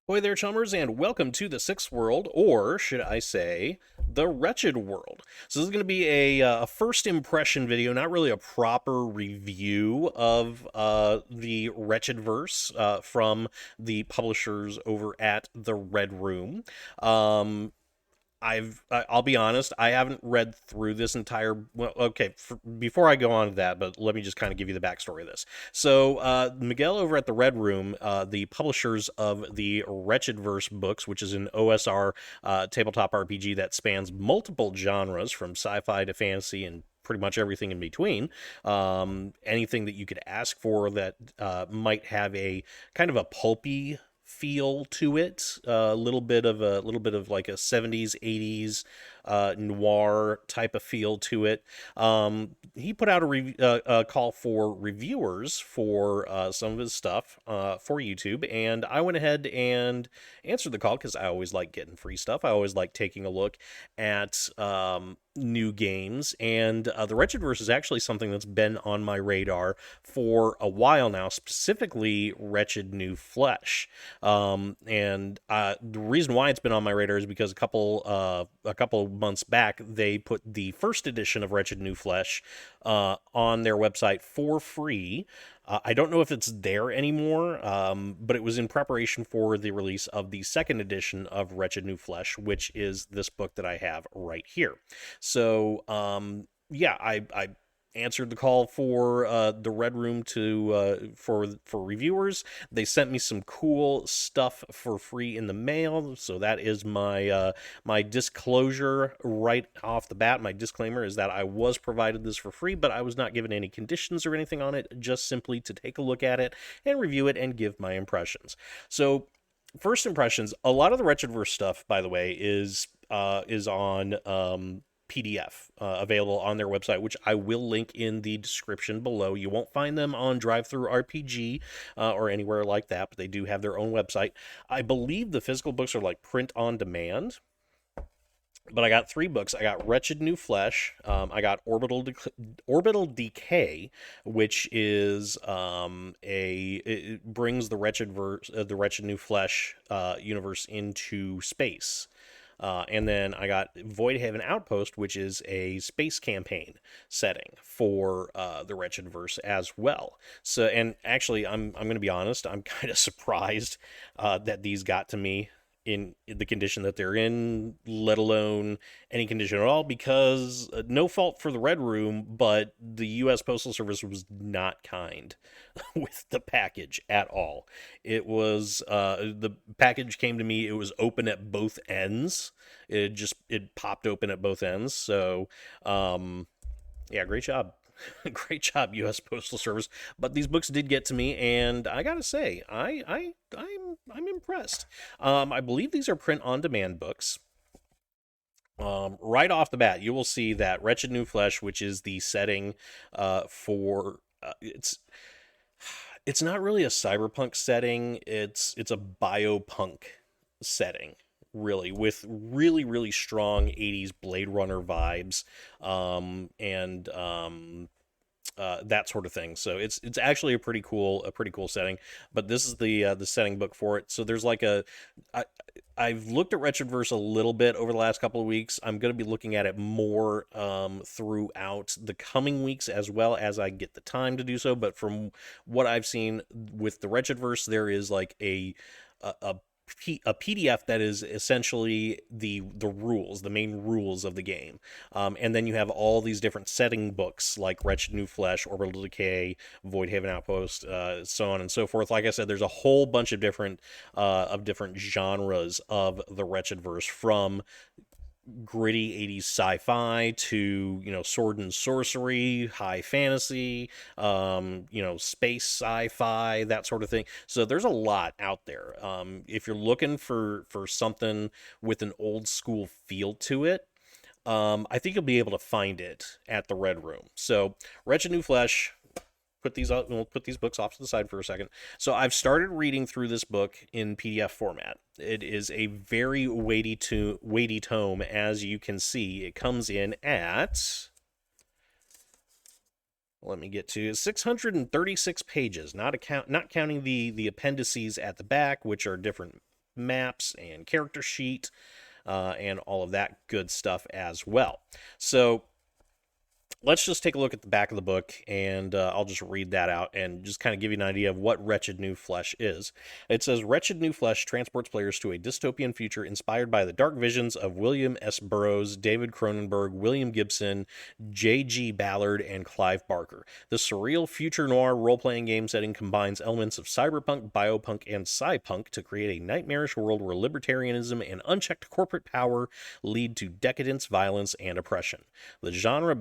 Ahoy there, Chummers, and welcome to the Sixth World, or should I say, the Wretched World. So this is going to be a first impression video, not really a proper review of the Wretchedverse from the publishers over at the Red Room. I'll be honest, I haven't read through this entire. Well, okay, before I go on to that, but let me just kind of give you the backstory of this. So, Miguel over at the Red Room, the publishers of the Wretchedverse books, which is an OSR tabletop RPG that spans multiple genres from sci-fi to fantasy and pretty much everything in between. Anything that you could ask for that might have a kind of a pulpy feel to it, a little bit of like a 70s 80s noir type of feel to it. He put out a call for reviewers for some of his stuff for YouTube, and I went ahead and answered the call because I always like getting free stuff. I always like taking a look at new games, and the Wretchedverse is actually something that's been on my radar for a while now, specifically Wretched New Flesh. And the reason why it's been on my radar is because a couple months back they put the first edition of Wretched New Flesh on their website for free. I don't know if it's there anymore, but it was in preparation for the release of the second edition of Wretched New Flesh, which is this book that I have right here. So, yeah, I answered the call for the Red Room to for reviewers. They sent me some cool stuff for free in the mail, so that is my my disclosure right off the bat. My disclaimer is that I was provided this for free, but I was not given any conditions or anything on it, just simply to take a look at it and review it and give my impressions. So, first impressions, a lot of the Wretchedverse stuff, by the way, is on PDF available on their website, which I will link in the description below. You won't find them on DriveThruRPG or anywhere like that, but they do have their own website. I believe the physical books are like print on demand. But I got three books. I got Wretched New Flesh. I got Orbital Decay, which is it brings the the Wretched New Flesh universe into space. And then I got Voidhaven Outpost, which is a space campaign setting for the Wretchedverse as well. So, and actually, I'm going to be honest, I'm kind of surprised that these got to me in the condition that they're in, let alone any condition at all, because no fault for the Red Room, but the U.S. Postal Service was not kind with the package at all. It was the package came to me, it was open at both ends. It popped open at both ends. So yeah, great job. Great job, U.S. Postal Service. But these books did get to me, and I gotta say, I'm impressed. I believe these are print-on-demand books. Right off the bat, you will see that Wretched New Flesh, which is the setting for it's not really a cyberpunk setting. It's a biopunk setting, really, with really strong 80s Blade Runner vibes, and that sort of thing. So it's actually a pretty cool setting. But this is the setting book for it. So there's like I've looked at Wretchedverse a little bit over the last couple of weeks. I'm going to be looking at it more throughout the coming weeks as well as I get the time to do so. But from what I've seen with the Wretchedverse, there is like a PDF that is essentially the rules, the main rules of the game, and then you have all these different setting books like Wretched New Flesh, Orbital Decay, Voidhaven Outpost, so on and so forth. Like I said, there's a whole bunch of different genres of the Wretchedverse, from gritty 80s sci-fi to, you know, sword and sorcery, high fantasy, you know, space sci-fi, that sort of thing. So there's a lot out there. If you're looking for something with an old school feel to it, I think you'll be able to find it at the Red Room. So Wretched New Flesh, we'll put these books off to the side for a second. So I've started reading through this book in PDF format. It is a very weighty tome, as you can see. It comes in at, let me get to 636 pages, not counting the appendices at the back, which are different maps and character sheet, and all of that good stuff as well. So let's just take a look at the back of the book, and I'll just read that out and just kind of give you an idea of what Wretched New Flesh is. It says, Wretched New Flesh transports players to a dystopian future inspired by the dark visions of William S. Burroughs, David Cronenberg, William Gibson, J.G. Ballard, and Clive Barker. The surreal future noir role-playing game setting combines elements of cyberpunk, biopunk, and sci-punk to create a nightmarish world where libertarianism and unchecked corporate power lead to decadence, violence, and oppression. The genre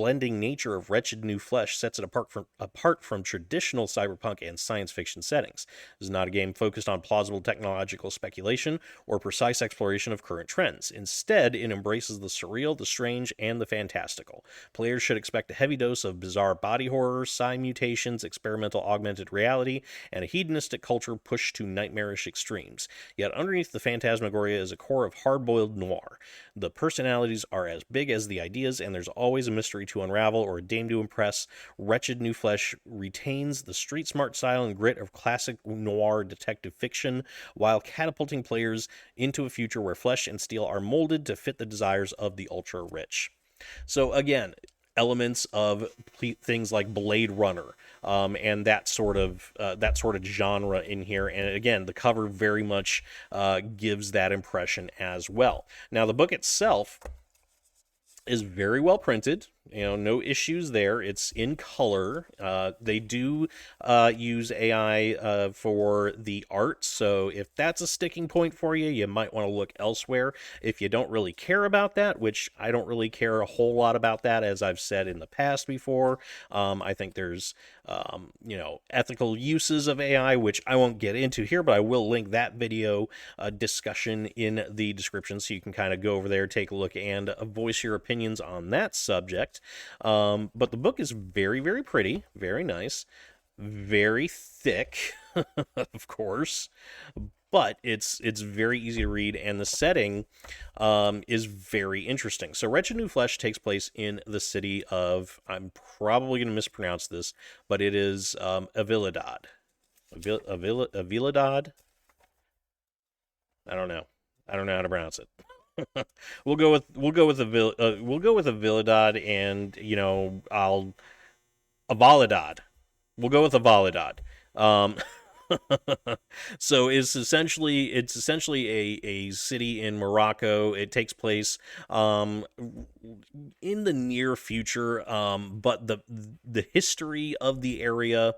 blending nature of Wretched New Flesh sets it apart from traditional cyberpunk and science fiction settings. This is not a game focused on plausible technological speculation or precise exploration of current trends. Instead, it embraces the surreal, the strange, and the fantastical. Players should expect a heavy dose of bizarre body horror, psi mutations, experimental augmented reality, and a hedonistic culture pushed to nightmarish extremes. Yet underneath the phantasmagoria is a core of hard-boiled noir. The personalities are as big as the ideas, and there's always a mystery to unravel or a dame to impress. Wretched New Flesh retains the street-smart style and grit of classic noir detective fiction, while catapulting players into a future where flesh and steel are molded to fit the desires of the ultra-rich. So again, elements of things like Blade Runner, and that sort of genre in here. And again, the cover very much gives that impression as well. Now, the book itself is very well printed. No issues there. It's in color. They do use AI for the art, so if that's a sticking point for you, you might want to look elsewhere. If you don't really care about that, which I don't really care a whole lot about that, as I've said in the past before, I think there's ethical uses of AI, which I won't get into here, but I will link that video discussion in the description, so you can kind of go over there, take a look, and voice your opinions on that subject. But the book is very, very pretty, very nice, very thick, of course, but it's very easy to read, and the setting is very interesting. So Wretched New Flesh takes place in the city of, I'm probably going to mispronounce this, but it is Aviladad. Aviladad? I don't know how to pronounce it. We'll go with Aviladad, and Avaladad. We'll go with Avaladad. So it's essentially a city in Morocco. It takes place in the near future, but the history of the area.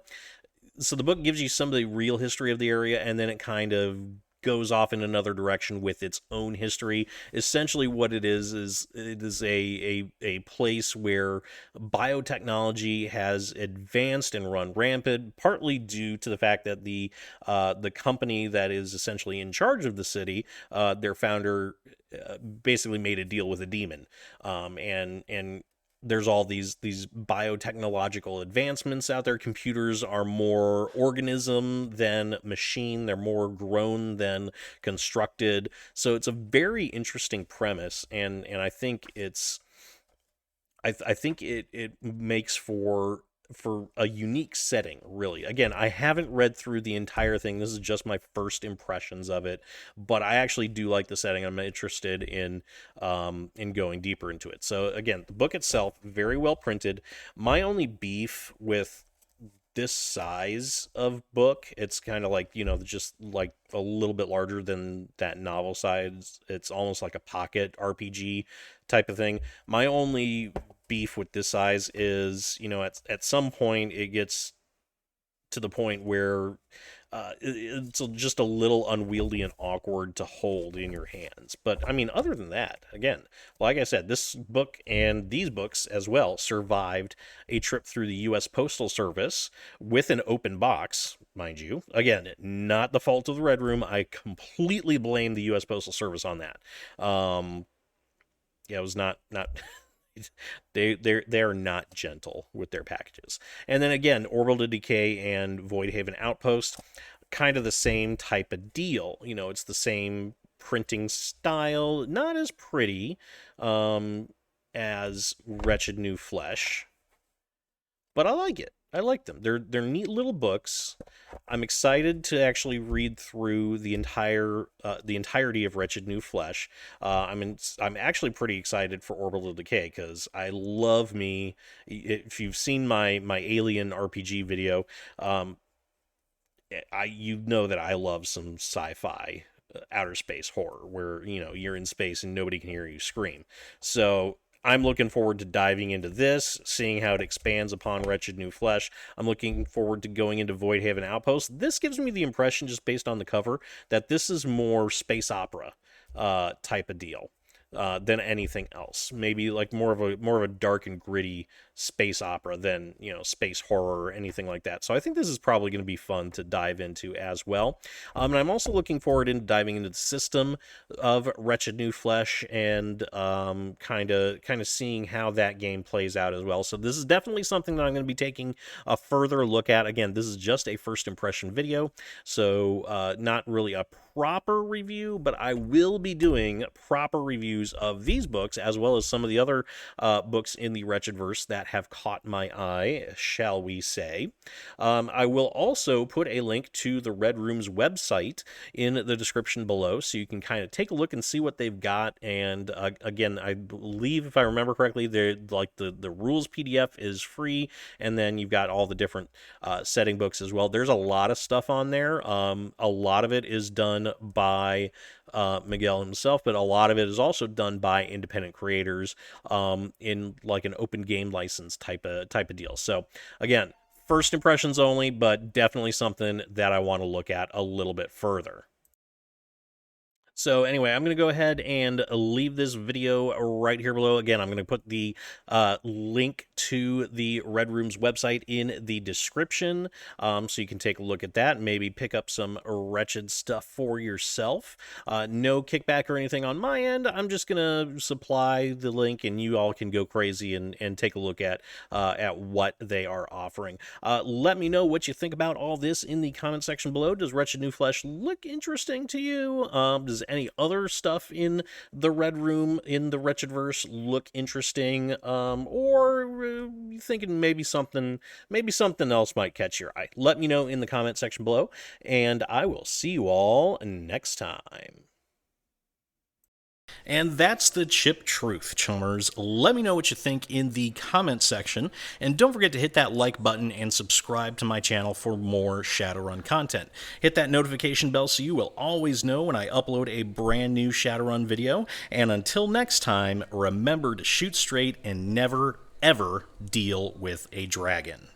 So the book gives you some of the real history of the area, and then it kind of goes off in another direction with its own history. Essentially what it is it is a place where biotechnology has advanced and run rampant, partly due to the fact that the company that is essentially in charge of the city, their founder basically made a deal with a demon, and there's all these biotechnological advancements out there. Computers are more organism than machine. They're more grown than constructed. So it's a very interesting premise, and I think I think it makes for a unique setting, really. Again, I haven't read through the entire thing. This is just my first impressions of it, but I actually do like the setting. I'm interested in going deeper into it. So again, the book itself, very well printed. My only beef with this size of book, it's kind of like, just like a little bit larger than that novel size. It's almost like a pocket RPG type of thing. My only beef with this size is, at some point it gets to the point where it's just a little unwieldy and awkward to hold in your hands. But I mean, other than that, again, like I said, this book and these books as well survived a trip through the U.S. Postal Service with an open box, mind you. Again, not the fault of the Red Room. I completely blame the U.S. Postal Service on that. It was not they're not gentle with their packages. And then again, Orbital Decay and Voidhaven Outpost, kind of the same type of deal. It's the same printing style, not as pretty as Wretched New Flesh, but I like it. I like them. They're neat little books. I'm excited to actually read through the entirety of Wretched New Flesh. I'm actually pretty excited for Orbital Decay because I love me. If you've seen my Alien RPG video, um, you know that I love some sci-fi outer space horror where you're in space and nobody can hear you scream. So I'm looking forward to diving into this, seeing how it expands upon Wretched New Flesh. I'm looking forward to going into Voidhaven Outpost. This gives me the impression, just based on the cover, that this is more space opera type of deal. Than anything else, maybe like more of a dark and gritty space opera than space horror or anything like that. So I think this is probably going to be fun to dive into as well. And I'm also looking forward to diving into the system of Wretched New Flesh and kind of seeing how that game plays out as well. So this is definitely something that I'm going to be taking a further look at. Again, this is just a first impression video, so not really a proper review, but I will be doing proper reviews of these books as well as some of the other books in the Wretchedverse that have caught my eye, shall we say. I will also put a link to the Red Room's website in the description below, so you can kind of take a look and see what they've got. And again, I believe, if I remember correctly, they're like the rules PDF is free, and then you've got all the different setting books as well. There's a lot of stuff on there. A lot of it is done by Miguel himself, but a lot of it is also done by independent creators in like an open game license type of deal. So again, first impressions only, but definitely something that I want to look at a little bit further. So anyway, I'm going to go ahead and leave this video right here below. Again, I'm going to put the link to the Red Room's website in the description, so you can take a look at that and maybe pick up some Wretched stuff for yourself. No kickback or anything on my end. I'm just going to supply the link, and you all can go crazy and take a look at what they are offering. Let me know what you think about all this in the comment section below. Does Wretched New Flesh look interesting to you? Does any other stuff in the Red Room, in the Wretchedverse, look interesting? Or you thinking maybe something else might catch your eye? Let me know in the comment section below, and I will see you all next time. And that's the chip truth, chummers. Let me know what you think in the comment section, and don't forget to hit that like button and subscribe to my channel for more Shadowrun content. Hit that notification bell so you will always know when I upload a brand new Shadowrun video, and until next time, remember to shoot straight and never, ever deal with a dragon.